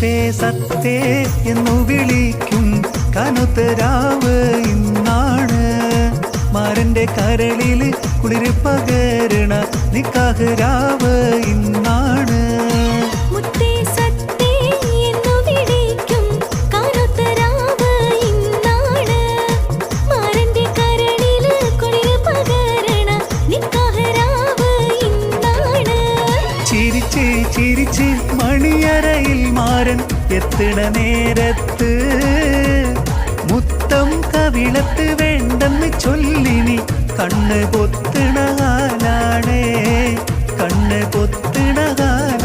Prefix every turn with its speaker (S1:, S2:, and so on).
S1: സത്തേ സത്തേ എന്നു വിളിക്കും കനുത്തരാവ് ഇന്നാണ്. മാരന്റെ കരളിൽ കുളിര് പകരണ നിക്കാഹ് രാവ് ഇന്നാണ്. ചിരിച്ച് ചിരിച്ച് മണിയറയിൽ മാരൻ എത്തണ നേരത്ത് മുത്തം കവിളത്ത് വേണ്ടെന്ന് ചൊല്ലിനി കണ്ണ് പൊത്തണ കാലാണേ, കണ്ണ് പൊത്തണ കാല